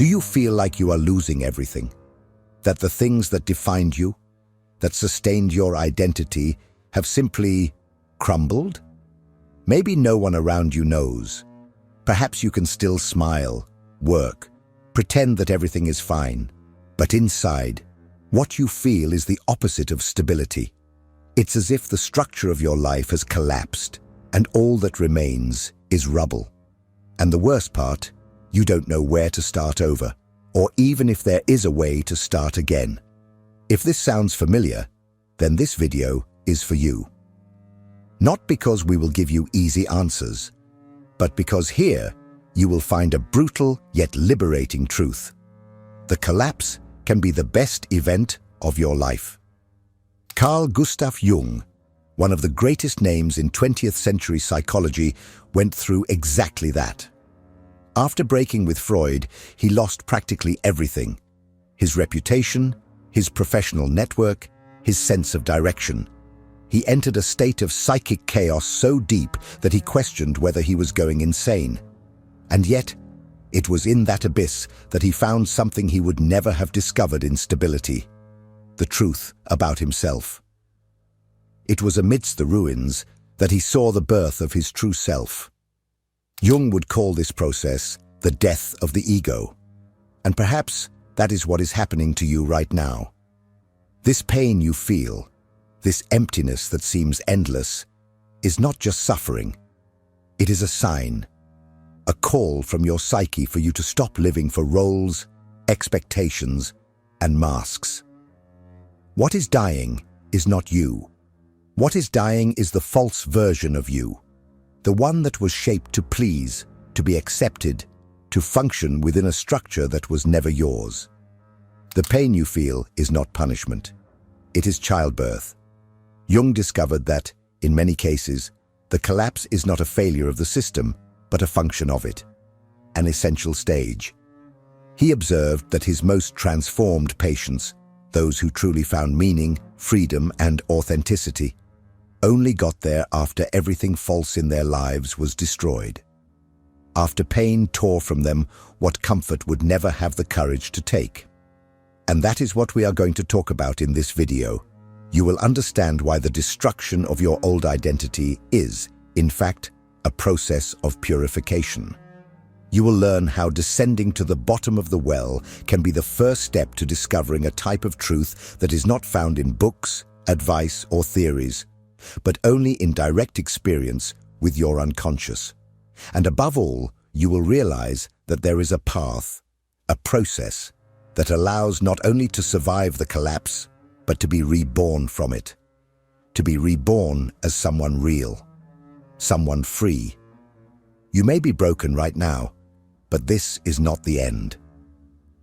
you feel like you are losing everything? That the things that defined you, that sustained your identity, have simply crumbled? Maybe no one around you knows. Perhaps you can still smile, work, pretend that everything is fine. But inside, what you feel is the opposite of stability. It's as if the structure of your life has collapsed, and all that remains is rubble. And the worst part, you don't know where to start over, or even if there is a way to start again. If this sounds familiar, then this video is for you. Not because we will give you easy answers, but because here you will find a brutal yet liberating truth. The collapse can be the best event of your life. Carl Gustav Jung, one of the greatest names in 20th century psychology, went through exactly that. After breaking with Freud, he lost practically everything: his reputation, his professional network, his sense of direction. He entered a state of psychic chaos so deep that he questioned whether he was going insane. And yet, it was in that abyss that he found something he would never have discovered in stability: the truth about himself. It was amidst the ruins that he saw the birth of his true self. Jung would call this process the death of the ego. And perhaps that is what is happening to you right now. This pain you feel, this emptiness that seems endless, is not just suffering. It is a sign, a call from your psyche for you to stop living for roles, expectations, and masks. What is dying is not you. What is dying is the false version of you, the one that was shaped to please, to be accepted, to function within a structure that was never yours. The pain you feel is not punishment. It is childbirth. Jung discovered that, in many cases, the collapse is not a failure of the system, but a function of it, an essential stage. He observed that his most transformed patients, those who truly found meaning, freedom, and authenticity, only got there after everything false in their lives was destroyed. After pain tore from them what comfort would never have the courage to take. And that is what we are going to talk about in this video. You will understand why the destruction of your old identity is, in fact, a process of purification. You will learn how descending to the bottom of the well can be the first step to discovering a type of truth that is not found in books, advice, or theories, but only in direct experience with your unconscious. And above all, you will realize that there is a path, a process, that allows not only to survive the collapse, but to be reborn from it. To be reborn as someone real, someone free. You may be broken right now, but this is not the end.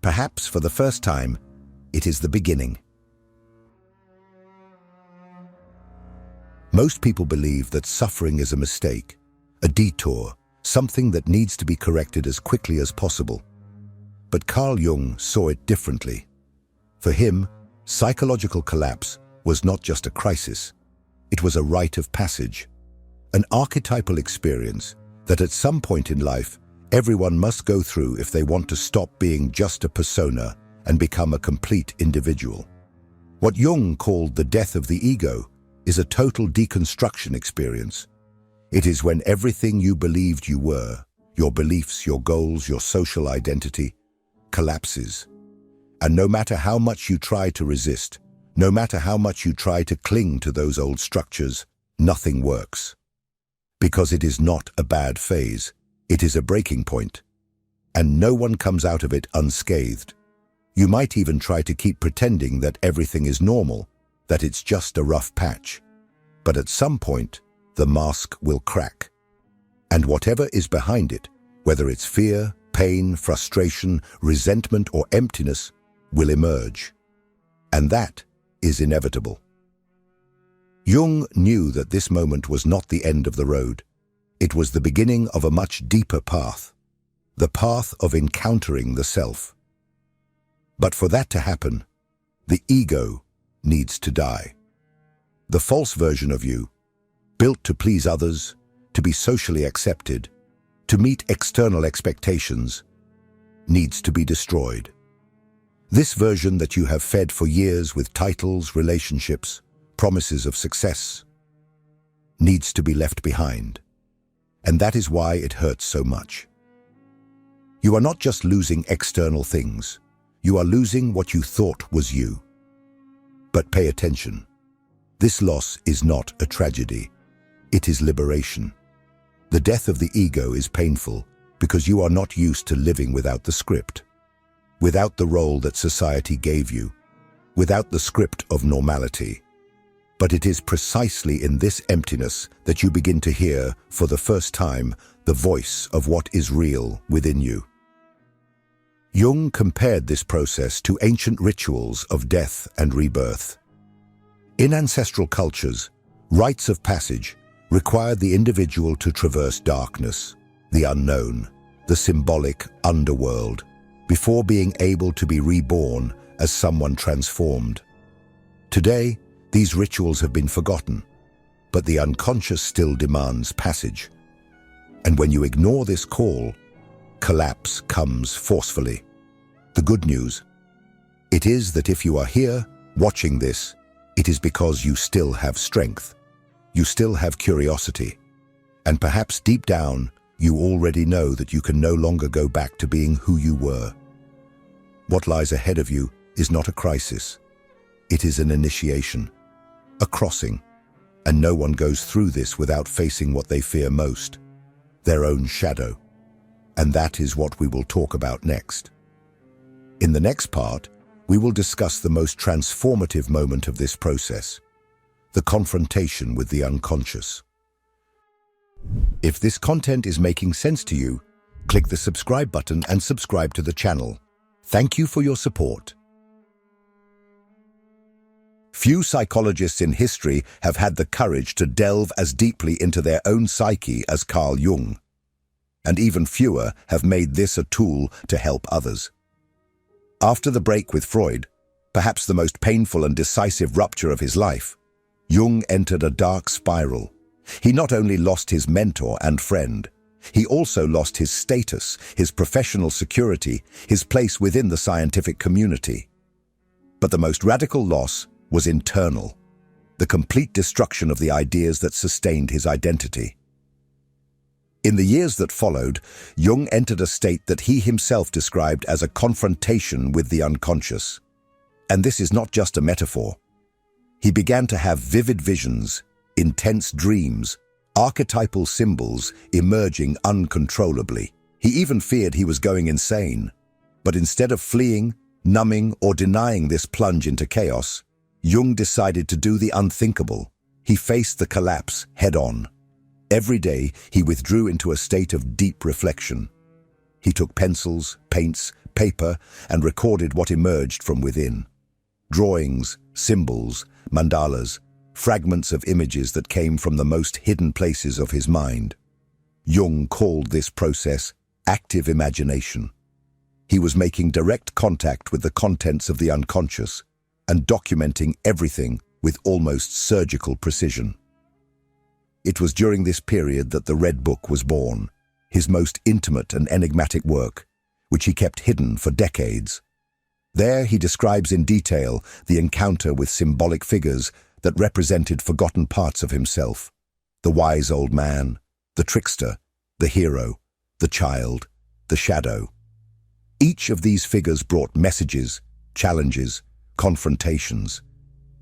Perhaps for the first time, it is the beginning. Most people believe that suffering is a mistake, a detour, something that needs to be corrected as quickly as possible. But Carl Jung saw it differently. For him, psychological collapse was not just a crisis. It was a rite of passage, an archetypal experience that at some point in life, everyone must go through if they want to stop being just a persona and become a complete individual. What Jung called the death of the ego is a total deconstruction experience. It is when everything you believed you were, your beliefs, your goals, your social identity, collapses. And no matter how much you try to resist, no matter how much you try to cling to those old structures, nothing works. Because it is not a bad phase, it is a breaking point. And no one comes out of it unscathed. You might even try to keep pretending that everything is normal, that it's just a rough patch. But at some point, the mask will crack. And whatever is behind it, whether it's fear, pain, frustration, resentment, or emptiness, will emerge. And that is inevitable. Jung knew that this moment was not the end of the road. It was the beginning of a much deeper path, the path of encountering the self. But for that to happen, the ego needs to die. The false version of you, built to please others, to be socially accepted, to meet external expectations, needs to be destroyed. This version that you have fed for years with titles, relationships, promises of success, needs to be left behind. And that is why it hurts so much. You are not just losing external things, you are losing what you thought was you. But pay attention. This loss is not a tragedy. It is liberation. The death of the ego is painful because you are not used to living without the script, without the role that society gave you, without the script of normality. But it is precisely in this emptiness that you begin to hear, for the first time, the voice of what is real within you. Jung compared this process to ancient rituals of death and rebirth. In ancestral cultures, rites of passage required the individual to traverse darkness, the unknown, the symbolic underworld, before being able to be reborn as someone transformed. Today, these rituals have been forgotten, but the unconscious still demands passage. And when you ignore this call, collapse comes forcefully. The good news, it is that if you are here, watching this, it is because you still have strength. You still have curiosity. And perhaps deep down, you already know that you can no longer go back to being who you were. What lies ahead of you is not a crisis. It is an initiation, a crossing, and no one goes through this without facing what they fear most, their own shadow. And that is what we will talk about next. In the next part, we will discuss the most transformative moment of this process, the confrontation with the unconscious. If this content is making sense to you, click the subscribe button and subscribe to the channel. Thank you for your support. Few psychologists in history have had the courage to delve as deeply into their own psyche as Carl Jung, and even fewer have made this a tool to help others. After the break with Freud, perhaps the most painful and decisive rupture of his life, Jung entered a dark spiral. He not only lost his mentor and friend, he also lost his status, his professional security, his place within the scientific community. But the most radical loss was internal, the complete destruction of the ideas that sustained his identity. In the years that followed, Jung entered a state that he himself described as a confrontation with the unconscious. And this is not just a metaphor. He began to have vivid visions, intense dreams, archetypal symbols emerging uncontrollably. He even feared he was going insane. But instead of fleeing, numbing, or denying this plunge into chaos, Jung decided to do the unthinkable. He faced the collapse head-on. Every day, he withdrew into a state of deep reflection. He took pencils, paints, paper, and recorded what emerged from within. Drawings, symbols, mandalas, fragments of images that came from the most hidden places of his mind. Jung called this process active imagination. He was making direct contact with the contents of the unconscious and documenting everything with almost surgical precision. It was during this period that the Red Book was born, his most intimate and enigmatic work, which he kept hidden for decades. There he describes in detail the encounter with symbolic figures that represented forgotten parts of himself: the wise old man, the trickster, the hero, the child, the shadow. Each of these figures brought messages, challenges, confrontations.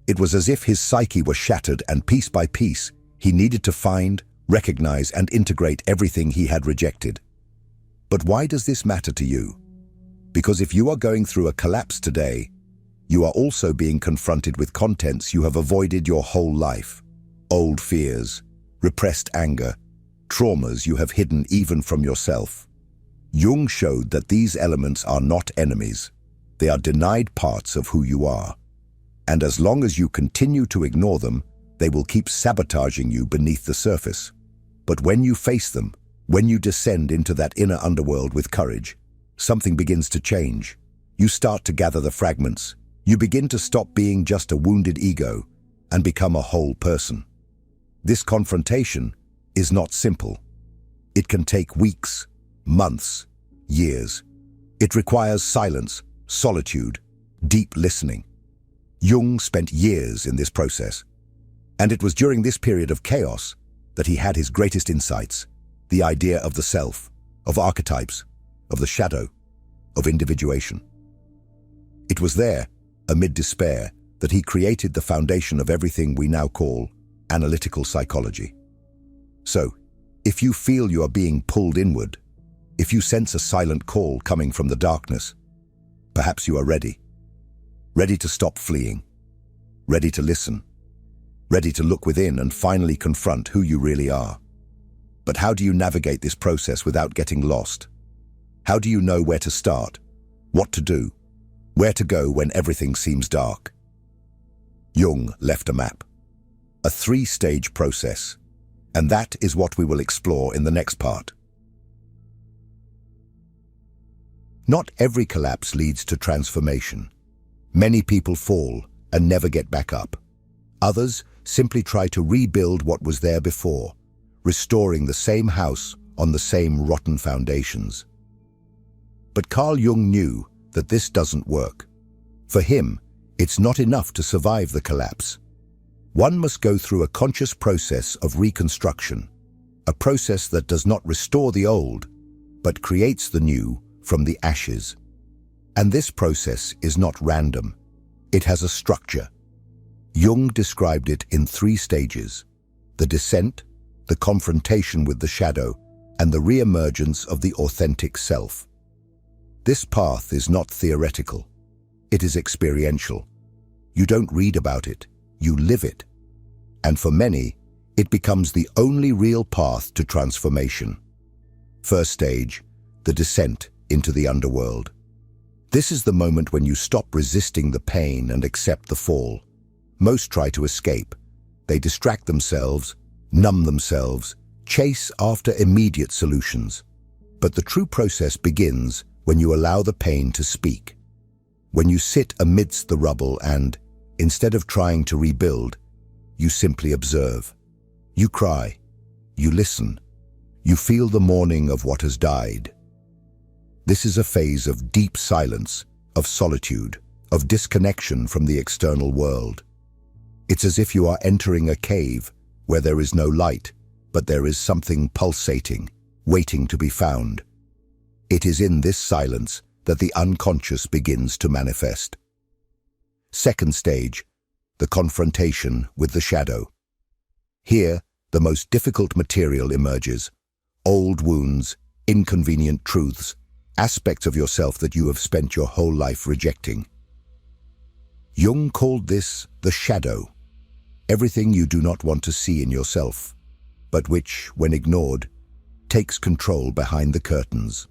It was as if his psyche were shattered, and piece by piece, he needed to find, recognize, and integrate everything he had rejected. But why does this matter to you? Because if you are going through a collapse today, you are also being confronted with contents you have avoided your whole life. Old fears, repressed anger, traumas you have hidden even from yourself. Jung showed that these elements are not enemies. They are denied parts of who you are. And as long as you continue to ignore them, they will keep sabotaging you beneath the surface. But when you face them, when you descend into that inner underworld with courage, something begins to change. You start to gather the fragments. You begin to stop being just a wounded ego and become a whole person. This confrontation is not simple. It can take weeks, months, years. It requires silence, solitude, deep listening. Jung spent years in this process, and it was during this period of chaos that he had his greatest insights, the idea of the self, of archetypes, of the shadow, of individuation. It was there, amid despair, that he created the foundation of everything we now call analytical psychology. So, if you feel you are being pulled inward, if you sense a silent call coming from the darkness, perhaps you are ready. Ready to stop fleeing, ready to listen, ready to look within and finally confront who you really are. But how do you navigate this process without getting lost? How do you know where to start, what to do, where to go when everything seems dark? Jung left a map, a three-stage process, and that is what we will explore in the next part. Not every collapse leads to transformation. Many people fall and never get back up. Others simply try to rebuild what was there before, restoring the same house on the same rotten foundations. But Carl Jung knew that this doesn't work. For him, it's not enough to survive the collapse. One must go through a conscious process of reconstruction, a process that does not restore the old, but creates the new from the ashes. And this process is not random. It has a structure. Jung described it in three stages: the descent, the confrontation with the shadow, and the re-emergence of the authentic self. This path is not theoretical. It is experiential. You don't read about it, you live it. And for many, it becomes the only real path to transformation. First stage, the descent into the underworld. This is the moment when you stop resisting the pain and accept the fall. Most try to escape. They distract themselves, numb themselves, chase after immediate solutions. But the true process begins when you allow the pain to speak. When you sit amidst the rubble and, instead of trying to rebuild, you simply observe. You cry. You listen. You feel the mourning of what has died. This is a phase of deep silence, of solitude, of disconnection from the external world. It's as if you are entering a cave where there is no light, but there is something pulsating, waiting to be found. It is in this silence that the unconscious begins to manifest. Second stage, the confrontation with the shadow. Here, the most difficult material emerges: old wounds, inconvenient truths, aspects of yourself that you have spent your whole life rejecting. Jung called this the shadow, everything you do not want to see in yourself, but which, when ignored, takes control behind the curtains.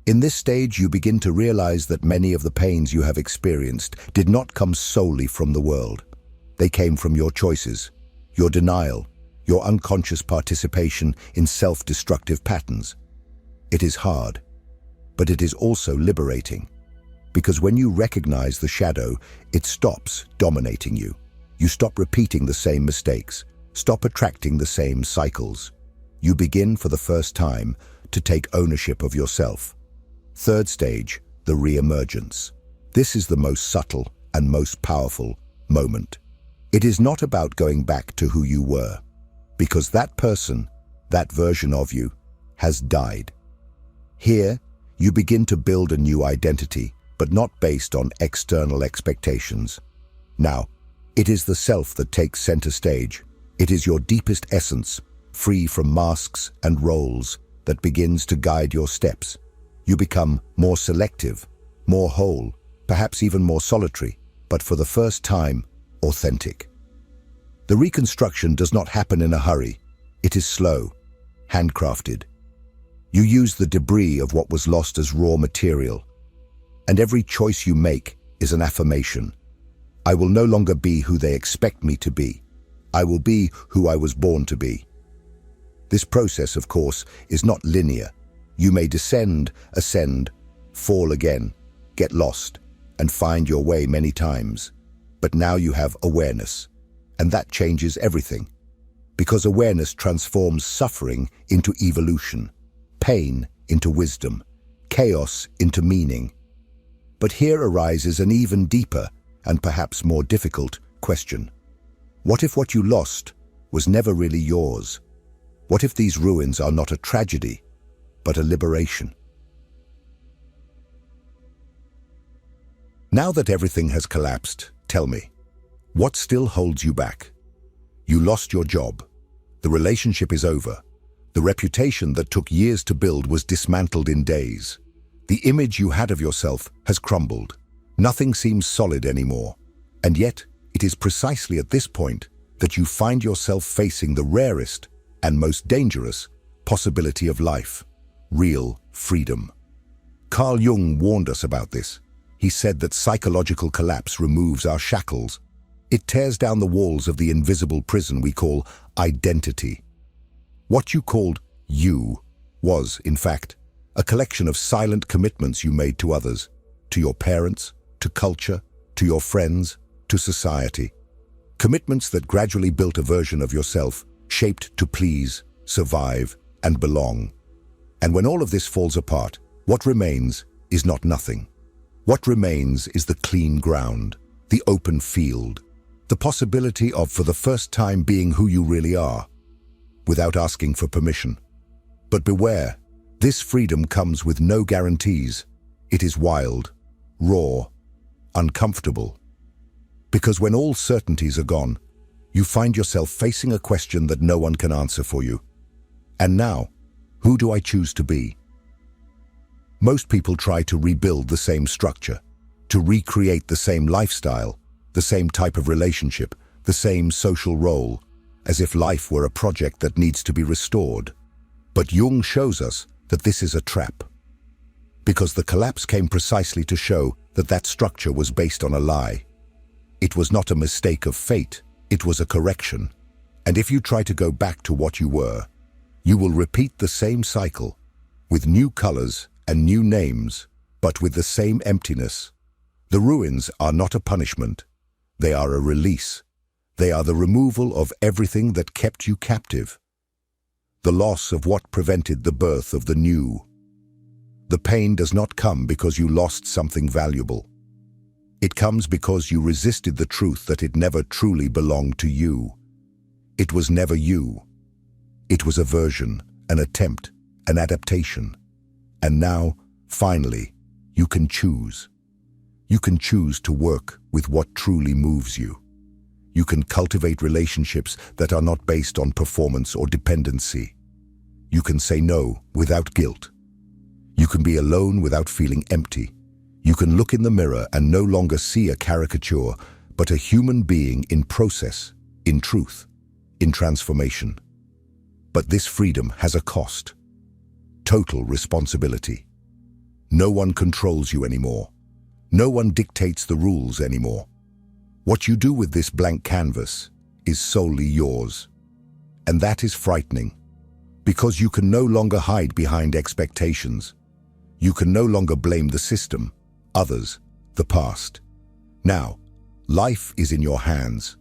In this stage, you begin to realize that many of the pains you have experienced did not come solely from the world. They came from your choices, your denial, your unconscious participation in self-destructive patterns. It is hard, but it is also liberating, because when you recognize the shadow, it stops dominating you. You stop repeating the same mistakes, stop attracting the same cycles. You begin for the first time to take ownership of yourself. Third stage, the re-emergence. This is the most subtle and most powerful moment. It is not about going back to who you were, because that person, that version of you, has died. Here, you begin to build a new identity, but not based on external expectations. Now, it is the self that takes center stage. It is your deepest essence, free from masks and roles, that begins to guide your steps. You become more selective, more whole, perhaps even more solitary, but for the first time, authentic. The reconstruction does not happen in a hurry. It is slow, handcrafted. You use the debris of what was lost as raw material, and every choice you make is an affirmation. I will no longer be who they expect me to be. I will be who I was born to be. This process, of course, is not linear. You may descend, ascend, fall again, get lost, and find your way many times. But now you have awareness, and that changes everything. Because awareness transforms suffering into evolution, pain into wisdom, chaos into meaning. But here arises an even deeper and perhaps more difficult question. What if what you lost was never really yours? What if these ruins are not a tragedy, but a liberation? Now that everything has collapsed, tell me, what still holds you back? You lost your job. The relationship is over. The reputation that took years to build was dismantled in days. The image you had of yourself has crumbled. Nothing seems solid anymore. And yet, it is precisely at this point that you find yourself facing the rarest and most dangerous possibility of life: real freedom. Carl Jung warned us about this. He said that psychological collapse removes our shackles. It tears down the walls of the invisible prison we call identity. What you called you was, in fact, a collection of silent commitments you made to others, to your parents, to culture, to your friends, to society. Commitments that gradually built a version of yourself shaped to please, survive, and belong. And when all of this falls apart, what remains is not nothing. What remains is the clean ground, the open field, the possibility of, for the first time, being who you really are, without asking for permission. But beware, this freedom comes with no guarantees. It is wild, raw, uncomfortable. Because when all certainties are gone, you find yourself facing a question that no one can answer for you. And now, who do I choose to be? Most people try to rebuild the same structure, to recreate the same lifestyle, the same type of relationship, the same social role, as if life were a project that needs to be restored. But Jung shows us that this is a trap. Because the collapse came precisely to show that that structure was based on a lie. It was not a mistake of fate, it was a correction. And if you try to go back to what you were, you will repeat the same cycle, with new colors and new names, but with the same emptiness. The ruins are not a punishment, they are a release. They are the removal of everything that kept you captive. The loss of what prevented the birth of the new. The pain does not come because you lost something valuable. It comes because you resisted the truth that it never truly belonged to you. It was never you. It was a version, an attempt, an adaptation. And now, finally, you can choose. You can choose to work with what truly moves you. You can cultivate relationships that are not based on performance or dependency. You can say no without guilt. You can be alone without feeling empty. You can look in the mirror and no longer see a caricature, but a human being in process, in truth, in transformation. But this freedom has a cost. Total responsibility. No one controls you anymore. No one dictates the rules anymore. What you do with this blank canvas is solely yours. And that is frightening, because you can no longer hide behind expectations. You can no longer blame the system, others, the past. Now, life is in your hands,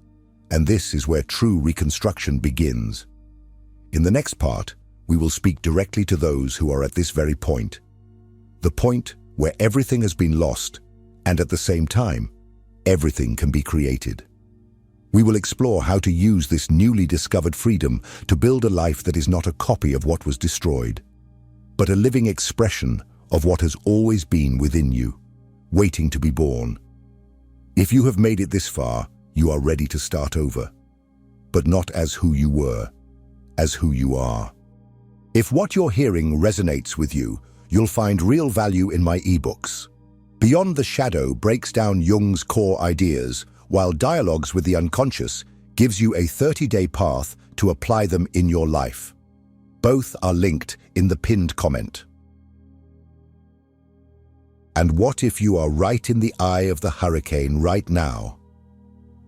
and this is where true reconstruction begins. In the next part, we will speak directly to those who are at this very point. The point where everything has been lost, and at the same time, everything can be created. We will explore how to use this newly discovered freedom to build a life that is not a copy of what was destroyed, but a living expression of what has always been within you, waiting to be born. If you have made it this far, you are ready to start over, but not as who you were, as who you are. If what you're hearing resonates with you, you'll find real value in my ebooks. Beyond the Shadow breaks down Jung's core ideas, while Dialogues with the Unconscious gives you a 30-day path to apply them in your life. Both are linked in the pinned comment. And what if you are right in the eye of the hurricane right now?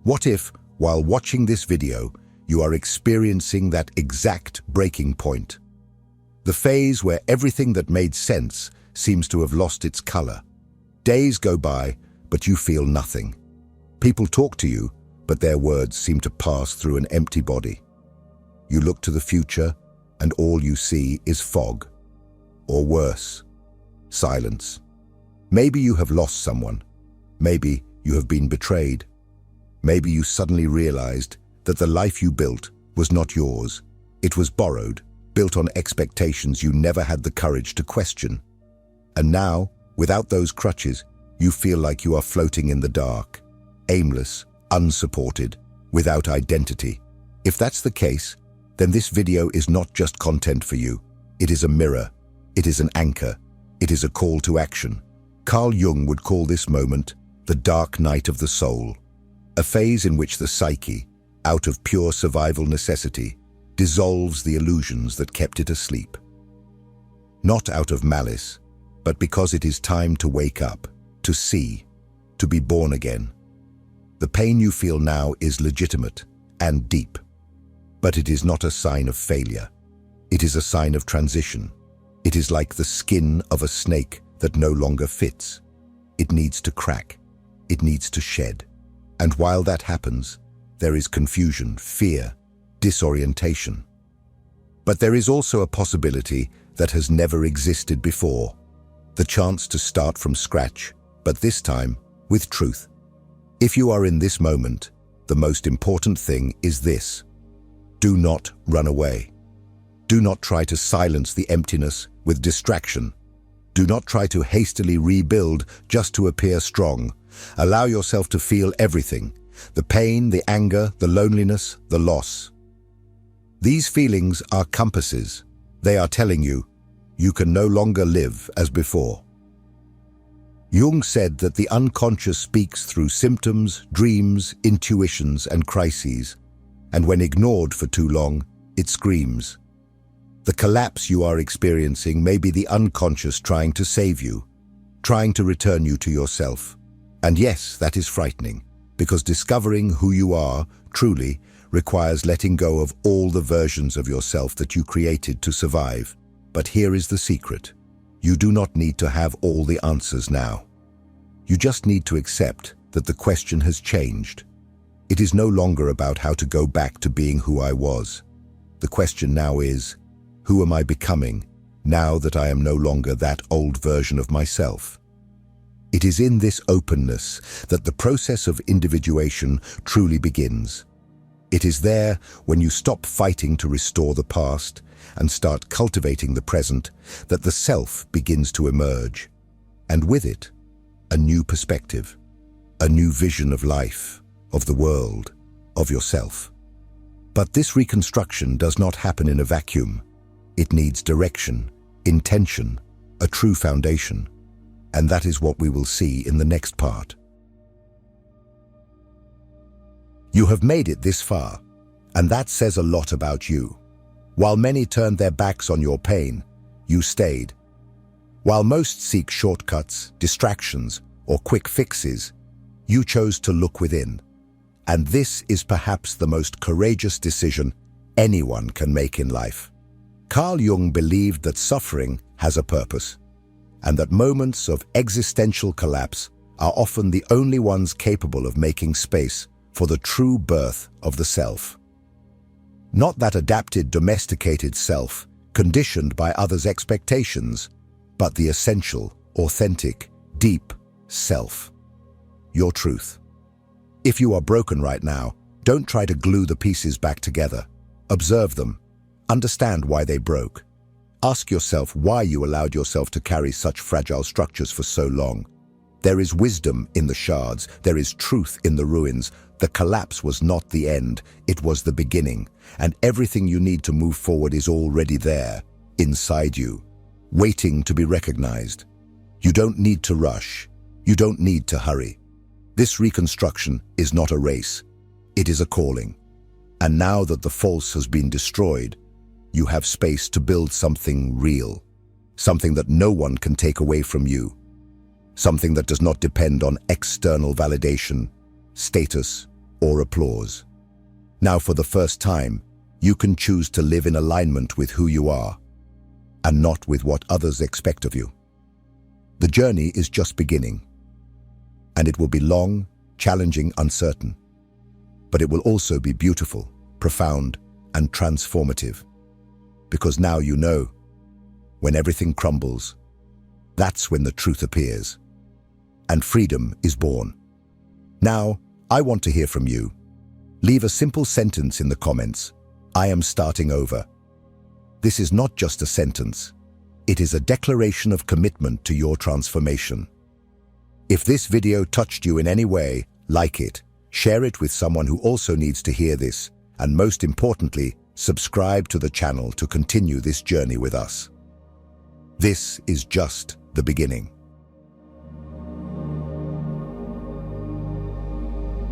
What if, while watching this video, you are experiencing that exact breaking point? The phase where everything that made sense seems to have lost its color. Days go by, but you feel nothing. People talk to you, but their words seem to pass through an empty body. You look to the future, and all you see is fog. Or worse, silence. Maybe you have lost someone. Maybe you have been betrayed. Maybe you suddenly realized that the life you built was not yours. It was borrowed, built on expectations you never had the courage to question. And now, without those crutches, you feel like you are floating in the dark, aimless, unsupported, without identity. If that's the case, then this video is not just content for you. It is a mirror. It is an anchor. It is a call to action. Carl Jung would call this moment the dark night of the soul, a phase in which the psyche, out of pure survival necessity, dissolves the illusions that kept it asleep. Not out of malice, but because it is time to wake up, to see, to be born again. The pain you feel now is legitimate and deep, but it is not a sign of failure. It is a sign of transition. It is like the skin of a snake that no longer fits. It needs to crack. It needs to shed. And while that happens, there is confusion, fear, disorientation. But there is also a possibility that has never existed before. The chance to start from scratch, but this time with truth. If you are in this moment, the most important thing is this: do not run away. Do not try to silence the emptiness with distraction. Do not try to hastily rebuild just to appear strong. Allow yourself to feel everything: the pain, the anger, the loneliness, the loss. These feelings are compasses. They are telling you, you can no longer live as before. Jung said that the unconscious speaks through symptoms, dreams, intuitions, and crises, and when ignored for too long, it screams. The collapse you are experiencing may be the unconscious trying to save you, trying to return you to yourself. And yes, that is frightening, because discovering who you are truly requires letting go of all the versions of yourself that you created to survive. But here is the secret. You do not need to have all the answers now. You just need to accept that the question has changed. It is no longer about how to go back to being who I was. The question now is, who am I becoming now that I am no longer that old version of myself? It is in this openness that the process of individuation truly begins. It is there when you stop fighting to restore the past and start cultivating the present that the self begins to emerge, and with it, a new perspective, a new vision of life, of the world, of yourself. But this reconstruction does not happen in a vacuum. It needs direction, intention, a true foundation, and that is what we will see in the next part. You have made it this far, and that says a lot about you. While many turned their backs on your pain, you stayed. While most seek shortcuts, distractions, or quick fixes, you chose to look within. And this is perhaps the most courageous decision anyone can make in life. Carl Jung believed that suffering has a purpose, and that moments of existential collapse are often the only ones capable of making space for the true birth of the self. Not that adapted, domesticated self, conditioned by others' expectations, but the essential, authentic, deep self. Your truth. If you are broken right now, don't try to glue the pieces back together. Observe them. Understand why they broke. Ask yourself why you allowed yourself to carry such fragile structures for so long. There is wisdom in the shards. There is truth in the ruins. The collapse was not the end. It was the beginning. And everything you need to move forward is already there, inside you, waiting to be recognized. You don't need to rush. You don't need to hurry. This reconstruction is not a race. It is a calling. And now that the false has been destroyed, you have space to build something real, something that no one can take away from you, something that does not depend on external validation, status, or applause. Now, for the first time, you can choose to live in alignment with who you are, and not with what others expect of you. The journey is just beginning, and it will be long, challenging, uncertain, but it will also be beautiful, profound, and transformative. Because now you know, when everything crumbles, That's when the truth appears. And freedom is born. Now, I want to hear from you. Leave a simple sentence in the comments. I am starting over. This is not just a sentence. It is a declaration of commitment to your transformation. If this video touched you in any way, like it, share it with someone who also needs to hear this, and most importantly, subscribe to the channel to continue this journey with us. This is just the beginning.